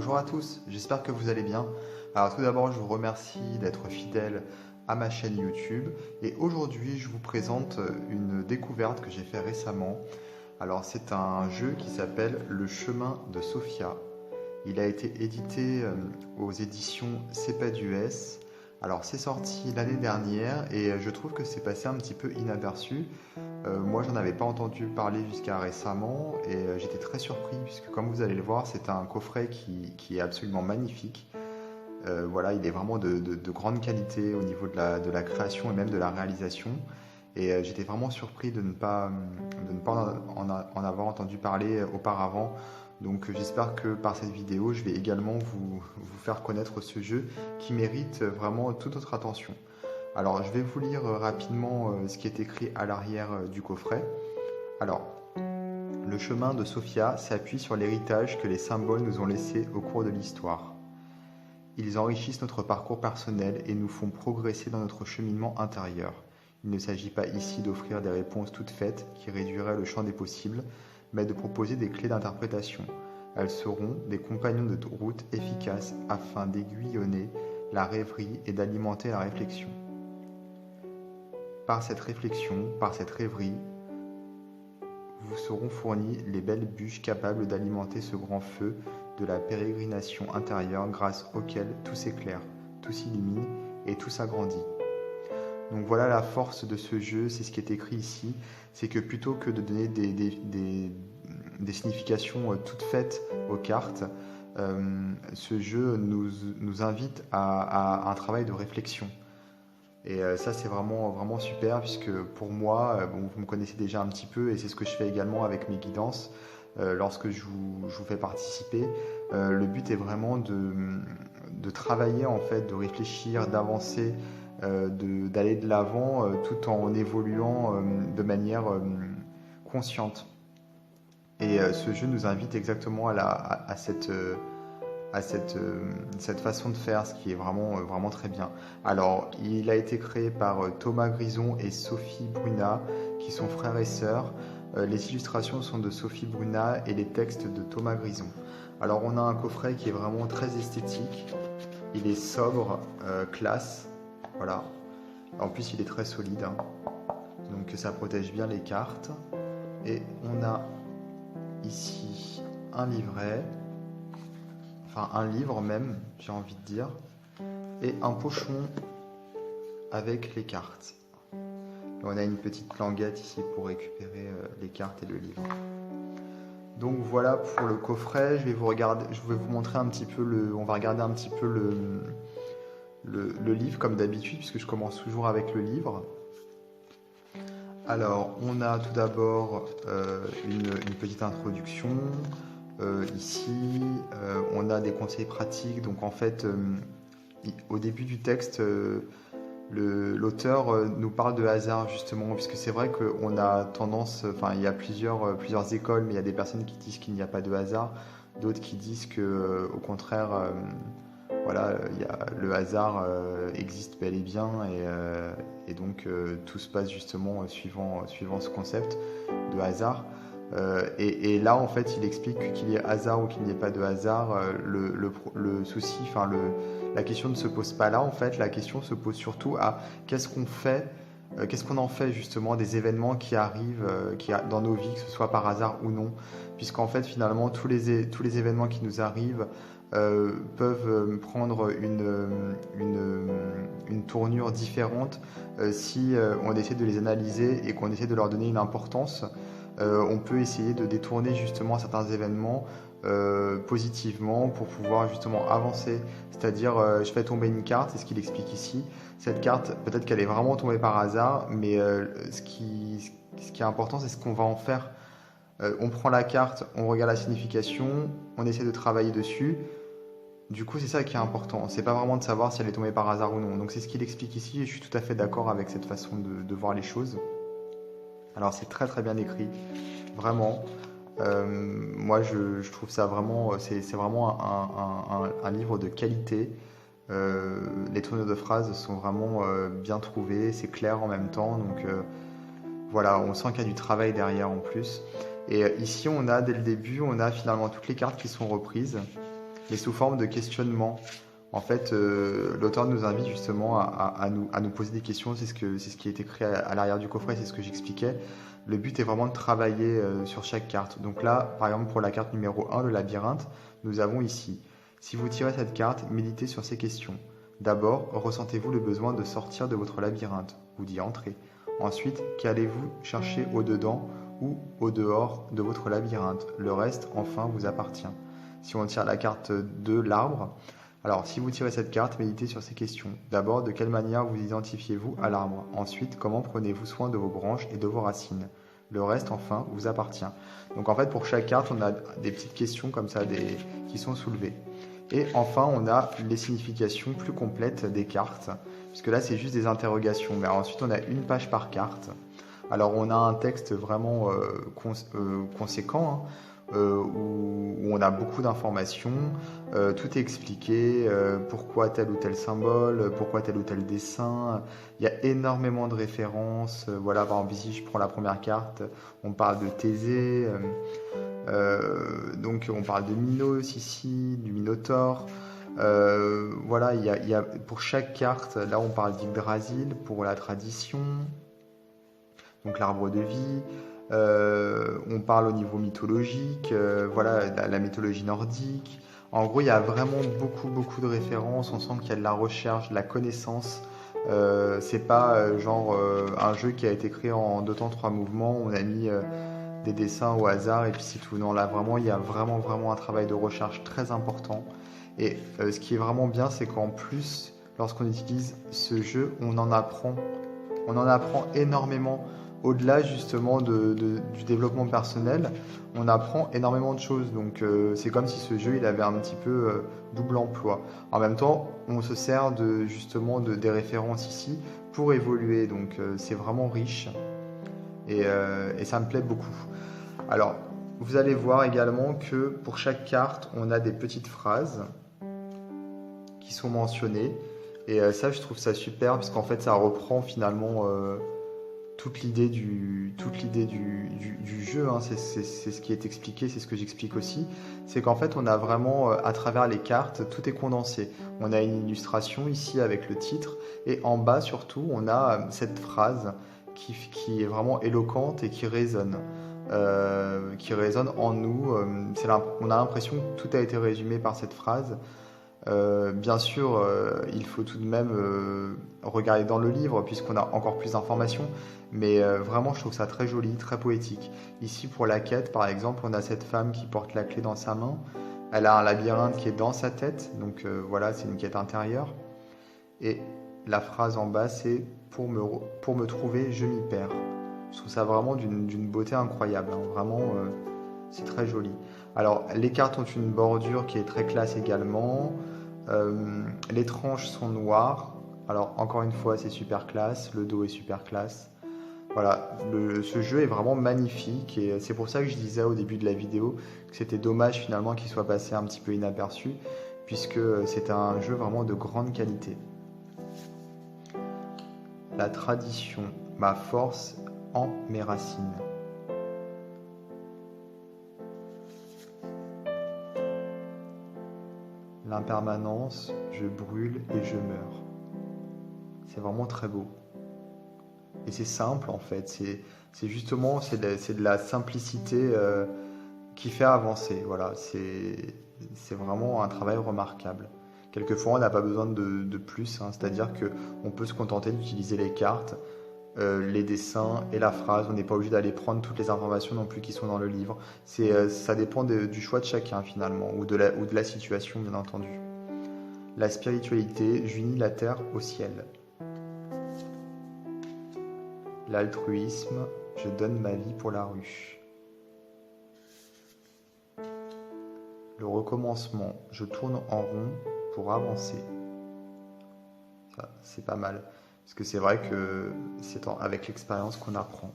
Bonjour à tous, j'espère que vous allez bien. Alors tout d'abord, je vous remercie d'être fidèle à ma chaîne YouTube et aujourd'hui, je vous présente une découverte que j'ai fait récemment. Alors c'est un jeu qui s'appelle Le Chemin de Sophia. Il a été édité aux éditions CEPADUS. Alors c'est sorti l'année dernière et je trouve que c'est passé un petit peu inaperçu. Moi, j'en avais pas entendu parler jusqu'à récemment et j'étais très surpris puisque, comme vous allez le voir, c'est un coffret qui est absolument magnifique. Voilà, il est vraiment de grande qualité au niveau de la création et même de la réalisation. Et j'étais vraiment surpris de ne pas en avoir entendu parler auparavant. Donc j'espère que par cette vidéo, je vais également vous faire connaître ce jeu qui mérite vraiment toute notre attention. Alors, je vais vous lire rapidement ce qui est écrit à l'arrière du coffret. Alors, le chemin de Sophia s'appuie sur l'héritage que les symboles nous ont laissé au cours de l'histoire. Ils enrichissent notre parcours personnel et nous font progresser dans notre cheminement intérieur. Il ne s'agit pas ici d'offrir des réponses toutes faites qui réduiraient le champ des possibles, mais de proposer des clés d'interprétation. Elles seront des compagnons de route efficaces afin d'aiguillonner la rêverie et d'alimenter la réflexion. Par cette réflexion, par cette rêverie, vous seront fournies les belles bûches capables d'alimenter ce grand feu de la pérégrination intérieure grâce auquel tout s'éclaire, tout s'illumine et tout s'agrandit. Donc voilà la force de ce jeu, c'est ce qui est écrit ici, c'est que plutôt que de donner des significations toutes faites aux cartes, ce jeu nous invite à un travail de réflexion. Et ça, c'est vraiment super, puisque pour moi, bon, vous me connaissez déjà un petit peu, et c'est ce que je fais également avec mes guidances lorsque je vous fais participer. Le but est vraiment de travailler, en fait, de réfléchir, d'avancer, d'aller de l'avant tout en évoluant de manière consciente. Et ce jeu nous invite exactement à cette façon de faire, ce qui est vraiment très bien. Alors, il a été créé par Thomas Grison et Sophie Bruna, qui sont frères et sœurs. Les illustrations sont de Sophie Bruna et les textes de Thomas Grison. Alors, on a un coffret qui est vraiment très esthétique. Il est sobre, classe, voilà. En plus, il est très solide, hein. Donc ça protège bien les cartes. Et on a ici un livret. Enfin un livre même, j'ai envie de dire, et un pochon avec les cartes. Et on a une petite languette ici pour récupérer les cartes et le livre. Donc voilà pour le coffret. Je vais vous montrer un petit peu on va regarder un petit peu le livre comme d'habitude, puisque je commence toujours avec le livre. Alors, on a tout d'abord une petite introduction. Ici, on a des conseils pratiques. Donc en fait, au début du texte, l'auteur nous parle de hasard justement, puisque c'est vrai qu'on a tendance, enfin il y a plusieurs écoles, mais il y a des personnes qui disent qu'il n'y a pas de hasard, d'autres qui disent que au contraire, voilà, le hasard existe bel et bien, et donc tout se passe justement suivant ce concept de hasard. Et là, en fait, il explique qu'il y ait hasard ou qu'il n'y ait pas de hasard. Le souci, enfin, la question ne se pose pas là, en fait. La question se pose surtout à qu'est-ce qu'on fait, qu'est-ce qu'on en fait justement des événements qui arrivent dans nos vies, que ce soit par hasard ou non. Puisqu'en fait, finalement, tous les événements qui nous arrivent peuvent prendre une tournure différente si on essaie de les analyser et qu'on essaie de leur donner une importance. On peut essayer de détourner justement certains événements positivement pour pouvoir justement avancer. C'est-à-dire, je fais tomber une carte, c'est ce qu'il explique ici. Cette carte, peut-être qu'elle est vraiment tombée par hasard, mais ce qui est important, c'est ce qu'on va en faire. On prend la carte, on regarde la signification, on essaie de travailler dessus. Du coup, c'est ça qui est important. C'est pas vraiment de savoir si elle est tombée par hasard ou non. Donc c'est ce qu'il explique ici et je suis tout à fait d'accord avec cette façon de voir les choses. Alors c'est très très bien écrit, vraiment. Moi je trouve ça vraiment, c'est vraiment un livre de qualité. Les tournures de phrases sont vraiment bien trouvées, c'est clair en même temps. Donc voilà, on sent qu'il y a du travail derrière en plus. Et ici on a dès le début, on a finalement toutes les cartes qui sont reprises. mais sous forme de questionnement. En fait, l'auteur nous invite justement à nous poser des questions. C'est ce qui est écrit à l'arrière du coffret, c'est ce que j'expliquais. Le but est vraiment de travailler sur chaque carte. Donc là, par exemple, pour la carte numéro 1, le labyrinthe, nous avons ici. Si vous tirez cette carte, méditez sur ces questions. D'abord, ressentez-vous le besoin de sortir de votre labyrinthe ou d'y entrer. Ensuite, qu'allez-vous chercher au-dedans ou au-dehors de votre labyrinthe? Le reste, enfin, vous appartient. Si on tire la carte de l'arbre, alors si vous tirez cette carte, méditez sur ces questions. D'abord, de quelle manière vous identifiez-vous à l'arbre? Ensuite, comment prenez-vous soin de vos branches et de vos racines? Le reste, enfin, vous appartient. Donc en fait, pour chaque carte, on a des petites questions comme ça qui sont soulevées. Et enfin, on a les significations plus complètes des cartes, puisque là, c'est juste des interrogations. Mais ensuite, on a une page par carte. Alors, on a un texte vraiment conséquent, hein, où on a beaucoup d'informations, tout est expliqué, pourquoi tel ou tel symbole, pourquoi tel ou tel dessin. Il y a énormément de références. Voilà, par exemple, ici, je prends la première carte, on parle de Thésée. Donc on parle de Minos ici, du Minotaure. Voilà, il y a, pour chaque carte, là on parle d'Yggdrasil pour la tradition, donc l'arbre de vie. On parle au niveau mythologique, voilà, la mythologie nordique. En gros, il y a vraiment beaucoup de références. On sent qu'il y a de la recherche, de la connaissance. C'est pas un jeu qui a été créé en 2 temps 3 mouvements. On a mis des dessins au hasard et puis c'est tout. Non, là vraiment, il y a vraiment un travail de recherche très important. Et ce qui est vraiment bien, c'est qu'en plus, lorsqu'on utilise ce jeu, on en apprend. On en apprend énormément. Au-delà justement du développement personnel, on apprend énormément de choses. Donc c'est comme si ce jeu, il avait un petit peu double emploi. En même temps, on se sert justement des références ici pour évoluer. Donc c'est vraiment riche et ça me plaît beaucoup. Alors, vous allez voir également que pour chaque carte, on a des petites phrases qui sont mentionnées. Et ça, je trouve ça super, puisqu'en fait, ça reprend finalement toute l'idée du jeu. Hein. C'est ce qui est expliqué, c'est ce que j'explique aussi. C'est qu'en fait, on a vraiment, à travers les cartes, tout est condensé. On a une illustration ici avec le titre, et en bas surtout, on a cette phrase qui est vraiment éloquente et qui résonne en nous. On a l'impression que tout a été résumé par cette phrase. Bien sûr, il faut tout de même regarder dans le livre puisqu'on a encore plus d'informations, mais vraiment je trouve ça très joli, très poétique. Ici pour la quête par exemple, on a cette femme qui porte la clé dans sa main, elle a un labyrinthe qui est dans sa tête, donc voilà, c'est une quête intérieure. Et la phrase en bas c'est pour me trouver, je m'y perds. Je trouve ça vraiment d'une beauté incroyable, hein. Vraiment c'est très joli. Alors les cartes ont une bordure qui est très classe également. Les tranches sont noires. Alors encore une fois, c'est super classe. Le dos est super classe. Voilà, ce jeu est vraiment magnifique et c'est pour ça que je disais au début de la vidéo que c'était dommage finalement qu'il soit passé un petit peu inaperçu puisque c'est un jeu vraiment de grande qualité. La tradition, ma force en mes racines. L'impermanence, je brûle et je meurs. C'est vraiment très beau. Et c'est simple en fait. C'est justement c'est de la simplicité qui fait avancer. Voilà, c'est vraiment un travail remarquable. Quelquefois, on n'a pas besoin de plus, hein. C'est-à-dire qu'on peut se contenter d'utiliser les cartes, les dessins et la phrase. On n'est pas obligé d'aller prendre toutes les informations non plus qui sont dans le livre. Ça dépend du choix de chacun finalement, ou de la situation bien entendu. La spiritualité, j'unis la terre au ciel. L'altruisme, je donne ma vie pour la ruche. Le recommencement, je tourne en rond pour avancer. Ça, c'est pas mal. Parce que c'est vrai que c'est avec l'expérience qu'on apprend.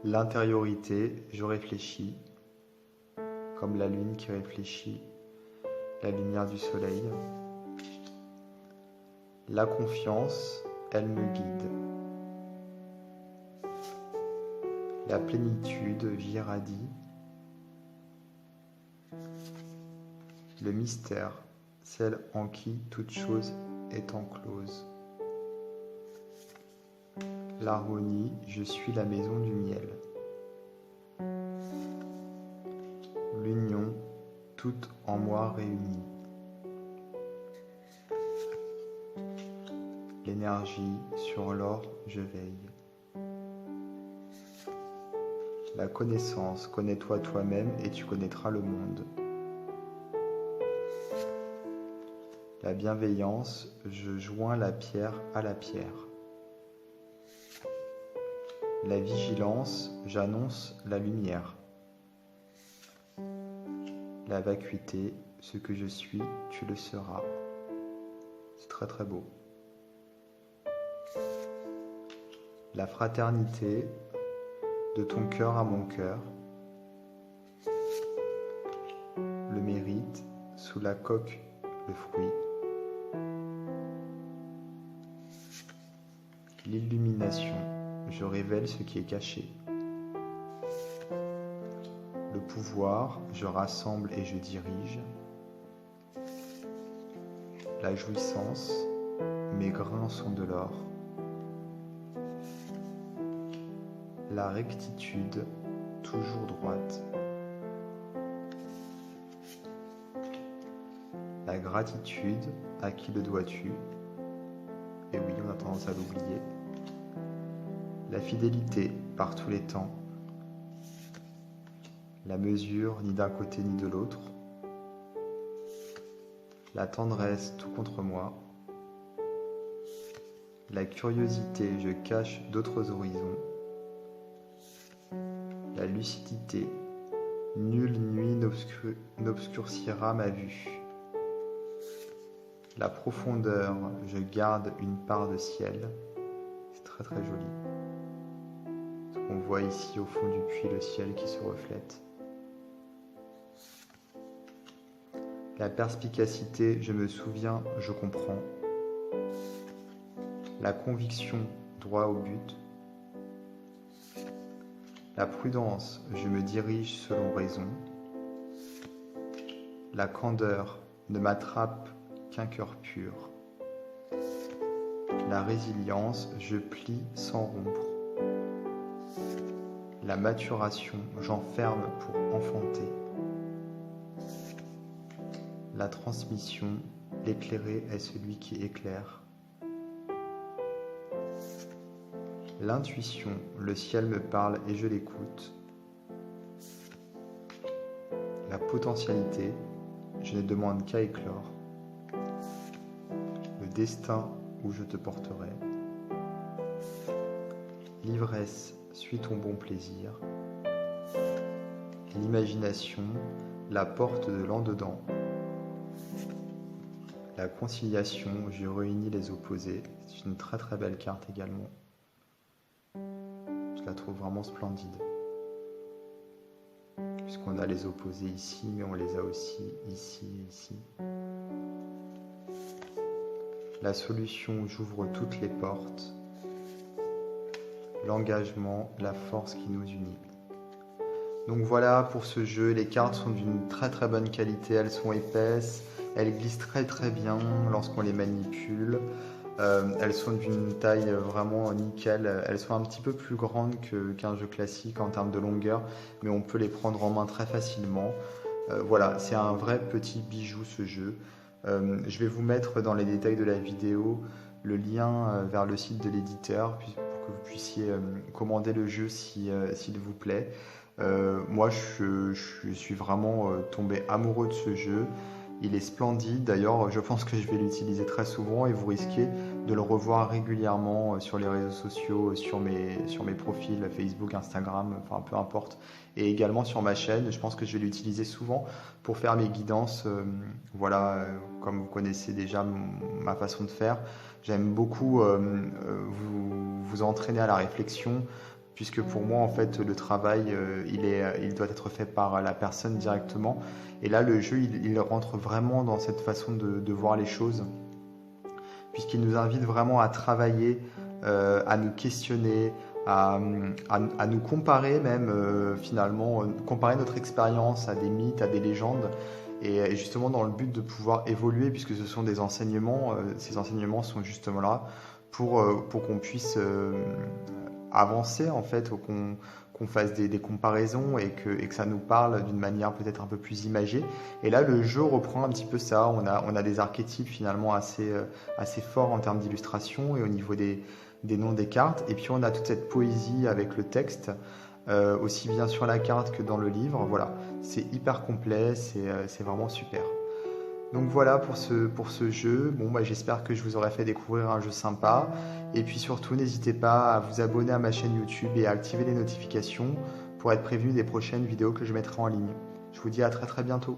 L'intériorité, je réfléchis, comme la lune qui réfléchit, la lumière du soleil. La confiance, elle me guide. La plénitude, j'irradie. le mystère, celle en qui toute chose est enclose. L'harmonie, je suis la maison du miel. L'union, toute en moi réunie. L'énergie, sur l'or, je veille. La connaissance, connais-toi toi-même et tu connaîtras le monde. La bienveillance, je joins la pierre à la pierre. La vigilance, j'annonce la lumière. La vacuité, ce que je suis, tu le seras. C'est très très beau. La fraternité, de ton cœur à mon cœur. Le mérite, sous la coque, le fruit. L'illumination, je révèle ce qui est caché. Le pouvoir, je rassemble et je dirige. La jouissance, mes grains sont de l'or. La rectitude, toujours droite. La gratitude, à qui le dois-tu? Et oui, on a tendance à l'oublier. La fidélité, par tous les temps. La mesure, ni d'un côté ni de l'autre. La tendresse, tout contre moi. La curiosité, je cache d'autres horizons. La lucidité, nulle nuit n'obscurcira ma vue. La profondeur, je garde une part de ciel. C'est très très joli. On voit ici au fond du puits le ciel qui se reflète. La perspicacité, je me souviens, je comprends. La conviction, droit au but. La prudence, je me dirige selon raison. La candeur ne m'attrape qu'un cœur pur. La résilience, je plie sans rompre. La maturation, j'enferme pour enfanter. La transmission, l'éclairé est celui qui éclaire. L'intuition, le ciel me parle et je l'écoute. La potentialité, je ne demande qu'à éclore. Le destin où je te porterai. L'ivresse, suis ton bon plaisir. L'imagination, la porte de l'en-dedans. La conciliation, je réunis les opposés. C'est une très très belle carte également. Je la trouve vraiment splendide. Puisqu'on a les opposés ici, mais on les a aussi ici et ici. La solution, j'ouvre toutes les portes. L'engagement, la force qui nous unit. Donc voilà pour ce jeu, les cartes sont d'une très très bonne qualité, elles sont épaisses, elles glissent très très bien lorsqu'on les manipule. Elles sont d'une taille vraiment nickel, elles sont un petit peu plus grandes qu'un jeu classique en termes de longueur, mais on peut les prendre en main très facilement. Voilà, c'est un vrai petit bijou ce jeu. Je vais vous mettre dans les détails de la vidéo le lien vers le site de l'éditeur pour que vous puissiez commander le jeu s'il vous plaît. Moi je suis vraiment tombé amoureux de ce jeu. Il est splendide, d'ailleurs je pense que je vais l'utiliser très souvent et vous risquez de le revoir régulièrement sur les réseaux sociaux, sur mes profils Facebook, Instagram, enfin peu importe, et également sur ma chaîne. Je pense que je vais l'utiliser souvent pour faire mes guidances, voilà, comme vous connaissez déjà ma façon de faire. J'aime beaucoup vous entraîner à la réflexion, puisque pour moi en fait le travail il doit être fait par la personne directement, et là le jeu il rentre vraiment dans cette façon de voir les choses, puisqu'il nous invite vraiment à travailler, à nous questionner, à nous comparer même finalement, comparer notre expérience à des mythes, à des légendes, et justement dans le but de pouvoir évoluer, puisque ce sont des enseignements, ces enseignements sont justement là pour qu'on puisse avancer en fait, ou qu'on fasse des comparaisons et que ça nous parle d'une manière peut-être un peu plus imagée. Et là, le jeu reprend un petit peu ça. On a des archétypes finalement assez forts en termes d'illustration et au niveau des noms des cartes. Et puis on a toute cette poésie avec le texte, aussi bien sur la carte que dans le livre. Voilà, c'est hyper complet, c'est vraiment super. Donc voilà pour ce jeu. Bon, bah, j'espère que je vous aurai fait découvrir un jeu sympa. Et puis surtout, n'hésitez pas à vous abonner à ma chaîne YouTube et à activer les notifications pour être prévenu des prochaines vidéos que je mettrai en ligne. Je vous dis à très très bientôt.